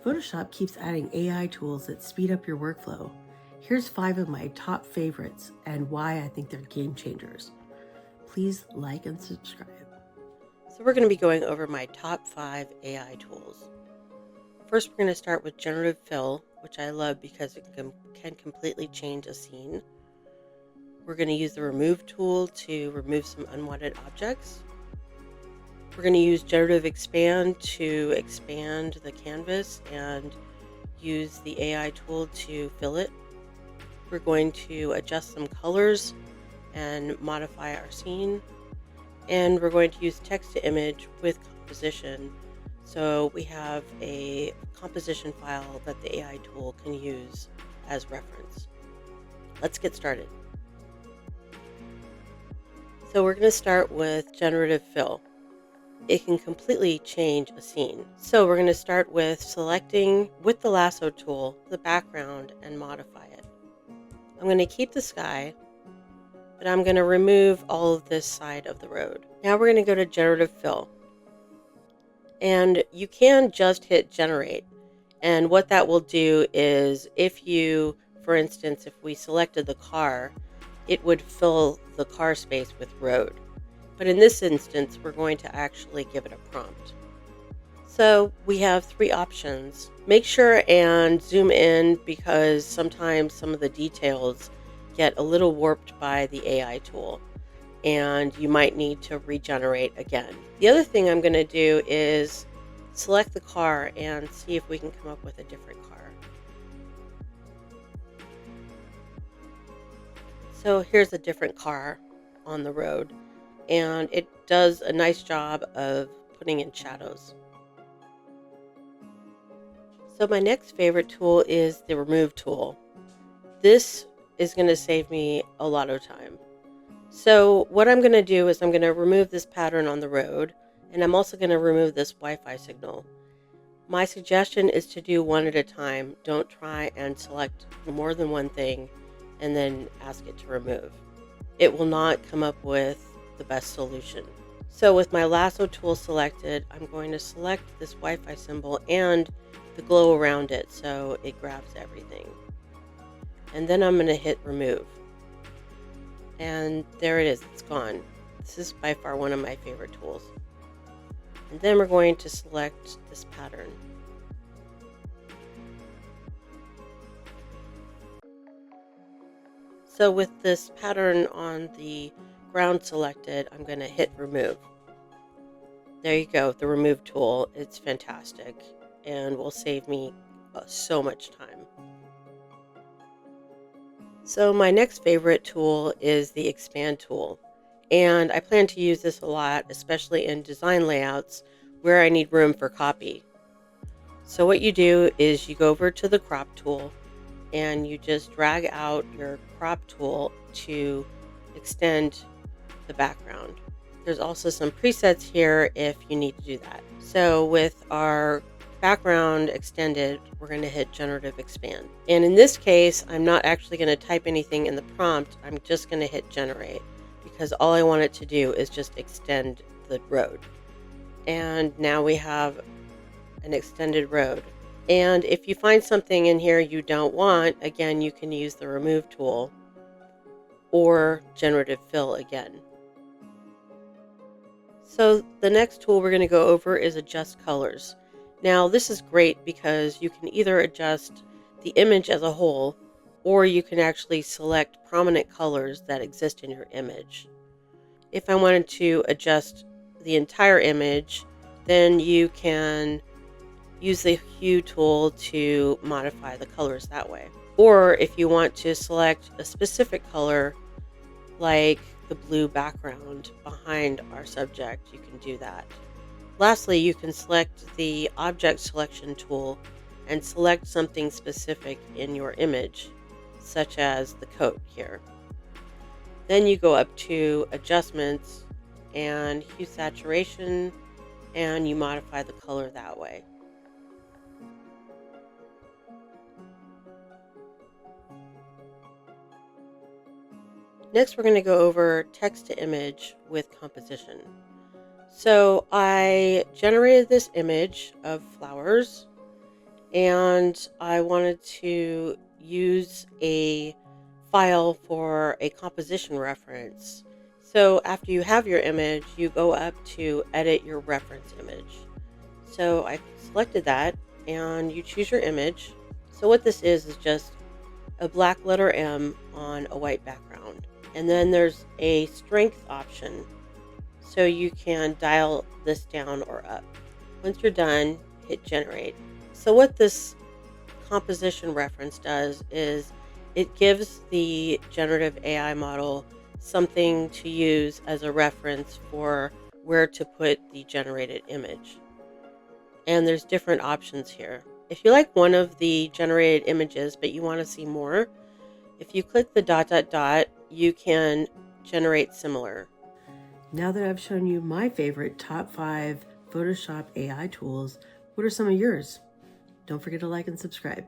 Photoshop keeps adding AI tools that speed up your workflow. Here's 5 of my top favorites and why I think they're game changers. Please like and subscribe. So we're going to be going over my top 5 AI tools. First, we're going to start with Generative Fill, which I love because it can completely change a scene. We're going to use the Remove tool to remove some unwanted objects. We're going to use Generative Expand to expand the canvas and use the AI tool to fill it. We're going to adjust some colors and modify our scene. And we're going to use text to image with composition. So we have a composition file that the AI tool can use as reference. Let's get started. So we're going to start with Generative Fill. It can completely change a scene. So we're going to start with selecting with the lasso tool the background and modify it. I'm going to keep the sky, but I'm going to remove all of this side of the road. Now we're going to go to Generative Fill. And you can just hit generate. And what that will do is if you, for instance, if we selected the car, it would fill the car space with road. But in this instance, we're going to actually give it a prompt. So we have 3 options. Make sure and zoom in because sometimes some of the details get a little warped by the AI tool and you might need to regenerate again. The other thing I'm going to do is select the car and see if we can come up with a different car. So here's a different car on the road, and it does a nice job of putting in shadows. So my next favorite tool is the Remove tool. This is going to save me a lot of time. So what I'm going to do is I'm going to remove this pattern on the road, and I'm also going to remove this Wi-Fi signal. My suggestion is to do one at a time. Don't try and select more than one thing and then ask it to remove. It will not come up with the best solution. So with my lasso tool selected, I'm going to select this Wi-Fi symbol and the glow around it so it grabs everything. And then I'm going to hit remove. And there it is, it's gone. This is by far one of my favorite tools. And then we're going to select this pattern. So with this pattern on the ground selected, I'm going to hit remove. There you go, the remove tool. It's fantastic and will save me so much time. So my next favorite tool is the Expand tool. And I plan to use this a lot, especially in design layouts where I need room for copy. So what you do is you go over to the crop tool and you just drag out your crop tool to extend the background. There's also some presets here if you need to do that. So with our background extended, we're going to hit Generative Expand. And in this case, I'm not actually going to type anything in the prompt. I'm just going to hit generate because all I want it to do is just extend the road. And now we have an extended road. And if you find something in here you don't want, again, you can use the remove tool or Generative Fill again. So the next tool we're going to go over is adjust colors. Now this is great because you can either adjust the image as a whole or you can actually select prominent colors that exist in your image. If I wanted to adjust the entire image, then you can use the hue tool to modify the colors that way. Or if you want to select a specific color like the blue background behind our subject, you can do that. Lastly, you can select the object selection tool and select something specific in your image, such as the coat here. Then you go up to adjustments and hue saturation, and you modify the color that way. Next, we're going to go over text to image with composition. So I generated this image of flowers, and I wanted to use a file for a composition reference. So after you have your image, you go up to edit your reference image. So I selected that and you choose your image. So what this is just a black letter M on a white background. And then there's a strength option. So you can dial this down or up. Once you're done, hit generate. So what this composition reference does is it gives the generative AI model something to use as a reference for where to put the generated image. And there's different options here. If you like one of the generated images, but you want to see more, if you click the dot dot dot, you can generate similar. Now that I've shown you my favorite top 5 Photoshop AI tools, what are some of yours? Don't forget to like and subscribe.